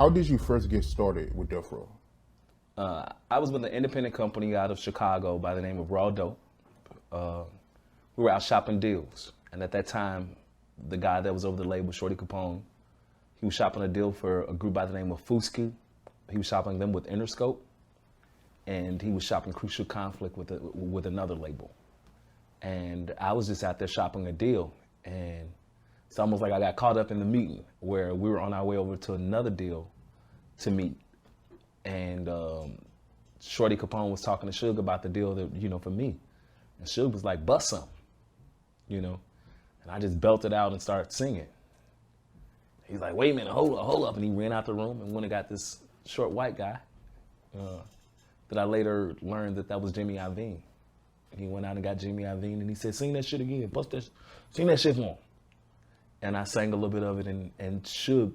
How did you first get started with Death Row? I was with an independent company out of Chicago by the name of Raw Dope. We were out shopping deals. And at that time, the guy that was over the label, Shorty Capone, he was shopping a deal for a group by the name of Fusky. He was shopping them with Interscope. And he was shopping Crucial Conflict with another label. And I was just out there shopping a deal. And it's almost like I got caught up in the meeting where we were on our way over to another deal to meet. And Shorty Capone was talking to Suge about the deal that, you know, for me. And Suge was like, bust something, you know? And I just belted out and started singing. He's like, wait a minute, hold up. And he ran out the room and went and got this short white guy that I later learned that was Jimmy Iovine. He went out and got Jimmy Iovine and he said, sing that shit again, bust that, sing that shit for him. And I sang a little bit of it and Suge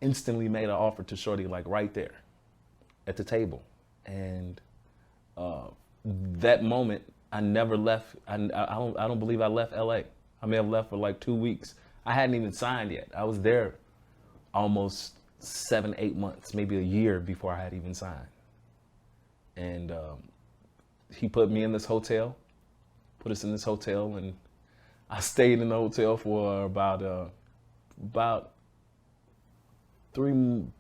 instantly made an offer to Shorty like right there at the table. And that moment, I never left. I don't believe I left LA. I may have left for like 2 weeks. I hadn't even signed yet. I was there almost 7, 8 months, maybe a year before I had even signed. And he put me in this hotel, put us in this hotel, and I stayed in the hotel for about 2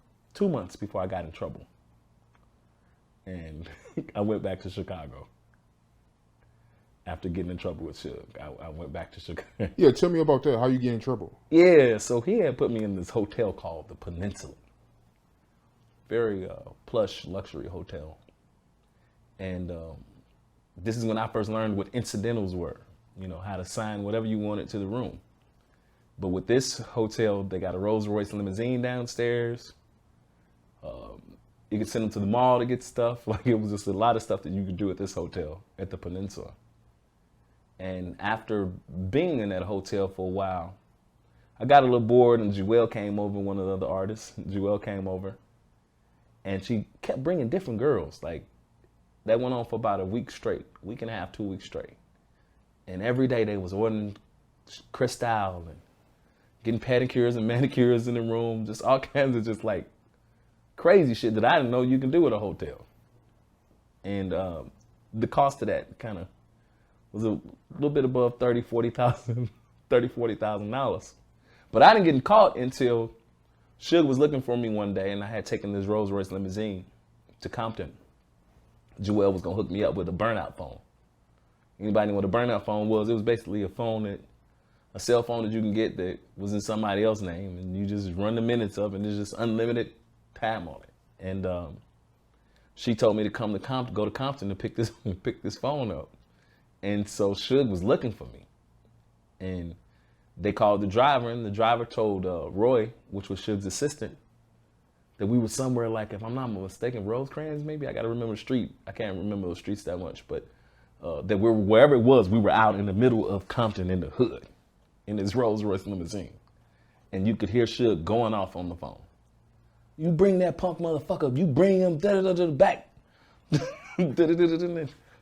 months before I got in trouble. And I went back to Chicago. After getting in trouble with Suge, I went back to Chicago. Yeah, tell me about that. How you get in trouble? Yeah, so he had put me in this hotel called the Peninsula. Very plush luxury hotel. And this is when I first learned what incidentals were. You know, how to sign whatever you wanted to the room. But with this hotel, they got a Rolls Royce limousine downstairs. You could send them to the mall to get stuff. Like, it was just a lot of stuff that you could do at this hotel, at the Peninsula. And after being in that hotel for a while, I got a little bored and Jewell came over, one of the other artists. Jewell came over and she kept bringing different girls. Like, that went on for about a week straight, week and a half, 2 weeks straight. And every day they was ordering Cristal and getting pedicures and manicures in the room, just all kinds of just like crazy shit that I didn't know you can do at a hotel. And the cost of that kind of was a little bit above $40,000. But I didn't get caught until Suge was looking for me one day and I had taken this Rolls Royce limousine to Compton. Jewell was gonna hook me up with a burnout phone. Anybody know what a burnout phone was? It was basically a cell phone that you can get that was in somebody else's name and you just run the minutes of it and there's just unlimited time on it. And she told me to come to Compton, go to Compton to pick this phone up. And so Suge was looking for me. And they called the driver and the driver told Roy, which was Suge's assistant, that we were somewhere like, if I'm not mistaken, Rosecrans maybe? I gotta remember the street. I can't remember those streets that much, but that we were, wherever it was, we were out in the middle of Compton in the hood in this Rolls Royce limousine. And you could hear Suge going off on the phone. You bring that punk motherfucker, you bring him back. As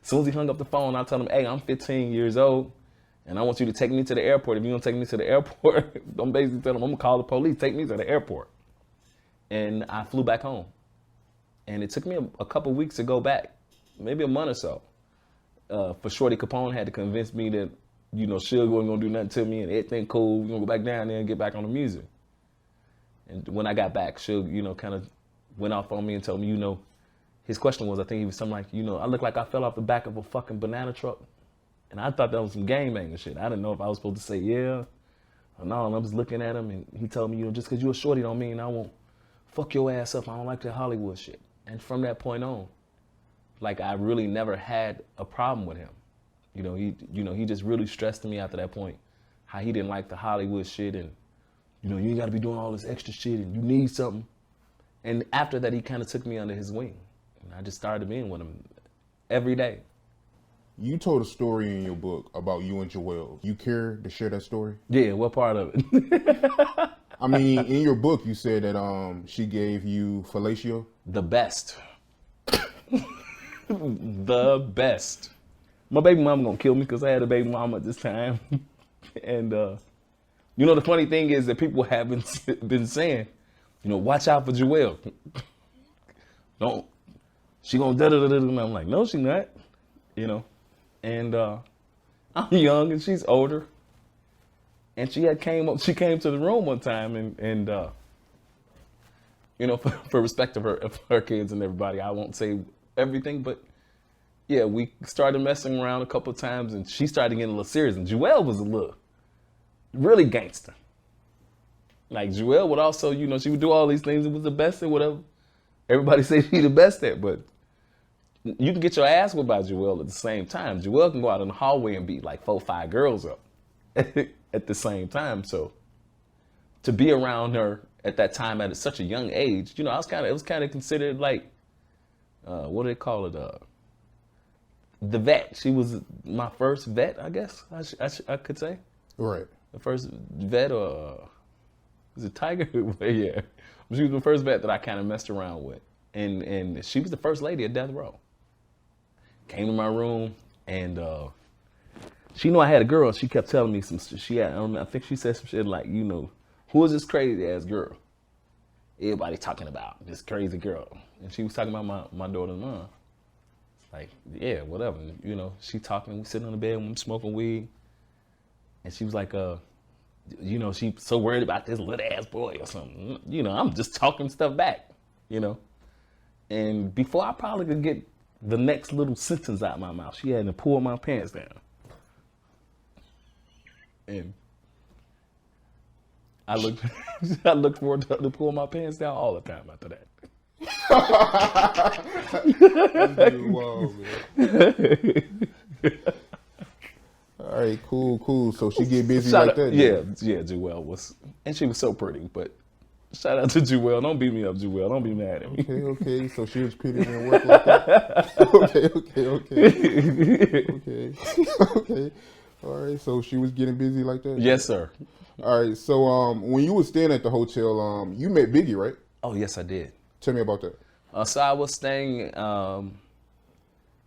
soon as he hung up the phone, I told him, hey, I'm 15 years old and I want you to take me to the airport. If you don't take me to the airport, I'm basically telling him, I'm gonna call the police, take me to the airport. And I flew back home. And it took me a couple weeks to go back, maybe a month or so. For Shorty Capone had to convince me that, you know, Suge wasn't gonna do nothing to me and everything cool. We're gonna go back down there and get back on the music. And when I got back, Suge, you know, kind of went off on me and told me, you know, his question was, I think he was something like, you know, I look like I fell off the back of a fucking banana truck. And I thought that was some game banging shit. I didn't know if I was supposed to say yeah or no. And I was looking at him and he told me, you know, just because you're a shorty don't mean I won't fuck your ass up. I don't like that Hollywood shit. And from that point on, like, I really never had a problem with him. He just really stressed to me after that point how he didn't like the Hollywood shit and, you know, you ain't got to be doing all this extra shit and you need something. And after that, he kind of took me under his wing. And I just started being with him every day. You told a story in your book about you and Jewell. You care to share that story? Yeah, what part of it? I mean, in your book, you said that she gave you fellatio. The best. The best. My baby mama gonna kill me because I had a baby mama at this time. And you know, the funny thing is that people have been saying watch out for Jewell. Don't, she gonna da-da-da-da. And I'm like, no, she not, And I'm young and she's older. And she came to the room one time and for respect of her kids and everybody, I won't say everything, but yeah, we started messing around a couple of times and she started getting a little serious. And Jewell was a little, really gangster. Like Jewell would also, she would do all these things and was the best at whatever. Everybody say she the best at, but you can get your ass whipped by Jewell at the same time. Jewell can go out in the hallway and beat like 4 or 5 girls up at the same time. So to be around her at that time at such a young age, it was kind of considered like, what do they call it? The vet. She was my first vet, I guess I could say. Right. The first vet, or was it Tiger? Yeah. She was the first vet that I kind of messed around with. And she was the first lady at Death Row. Came to my room and she knew I had a girl. She kept telling me I think she said some shit like, who is this crazy ass girl? Everybody talking about this crazy girl. And she was talking about my daughter's mom. Like, yeah, whatever. She talking, we sitting on the bed when we smoking weed. And she was like, she's so worried about this little ass boy or something. I'm just talking stuff back, And before I probably could get the next little sentence out of my mouth, she had to pull my pants down. And I looked forward to pull my pants down all the time after that. Wow, man. All right, cool. So she get busy like that? Yeah, Jewell was, and she was so pretty. But shout out to Jewell. Don't beat me up, Jewell. Don't be mad at me. Okay. So she was pretty and work like that? Okay. All right, so she was getting busy like that? Yes, sir. All right, so when you were staying at the hotel, you met Biggie, right? Oh, yes, I did. Tell me about that. So I was staying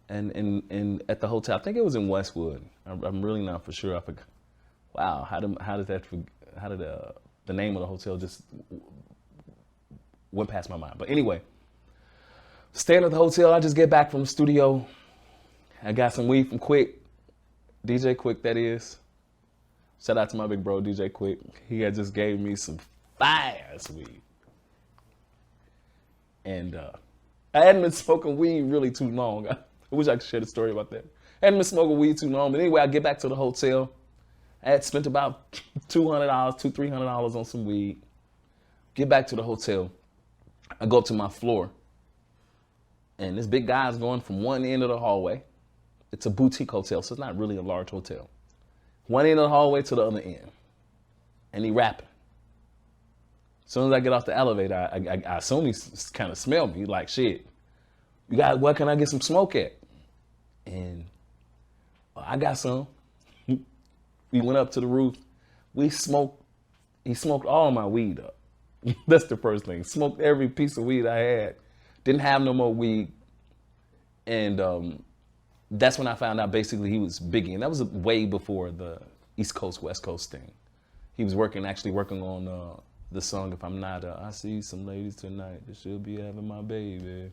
and at the hotel. I think it was in Westwood. I'm really not for sure. I forgot. Wow, how did the name of the hotel just went past my mind? But anyway, staying at the hotel. I just get back from the studio. I got some weed from Quick, DJ Quick, that is. Shout out to my big bro, DJ Quick. He had just gave me some fire weed. And I hadn't been smoking weed really too long. I wish I could share the story about that. I hadn't been smoking weed too long. But anyway, I get back to the hotel. I had spent about $300 on some weed. Get back to the hotel. I go up to my floor. And this big guy's going from one end of the hallway. It's a boutique hotel, so it's not really a large hotel. One end of the hallway to the other end. And he rapping. As soon as I get off the elevator, I assume he kind of smelled me. Like, shit, where can I get some smoke at? And I got some. We went up to the roof. He smoked all my weed up. That's the first thing. Smoked every piece of weed I had. Didn't have no more weed. And that's when I found out basically he was Biggie. And that was way before the East Coast, West Coast thing. He was actually working on the song, If I'm Not, I See Some Ladies Tonight That Should Be Having My Baby.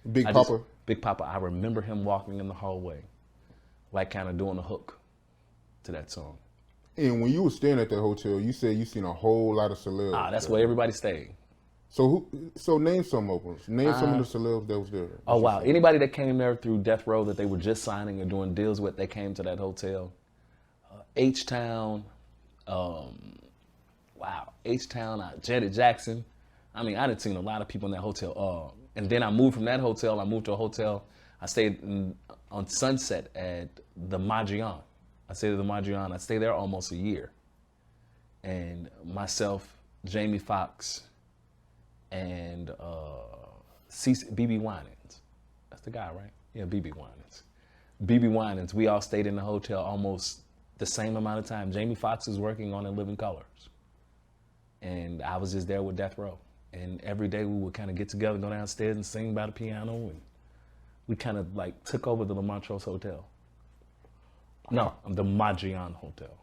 Big Papa. I remember him walking in the hallway, like kind of doing a hook to that song. And when you were staying at that hotel, you said you seen a whole lot of celebs. That's where everybody stayed. So name some of them. Name some of the celebs that was there. Oh, wow. Anybody that came there through Death Row that they were just signing or doing deals with, they came to that hotel. H-Town, H-Town, Janet Jackson. I mean, I done seen a lot of people in that hotel. And then I moved from that hotel. I moved to a hotel. I stayed on Sunset at the Magion. I stayed at the Magion. I stayed there almost a year. And myself, Jamie Foxx, and B.B. Winans. That's the guy, right? Yeah, B.B. Winans. B.B. Winans, we all stayed in the hotel almost the same amount of time. Jamie Foxx was working on In Living Colors. And I was just there with Death Row. And every day we would kind of get together, go downstairs and sing by the piano. And we kind of like took over the La Montrose Hotel. No, the Magion Hotel.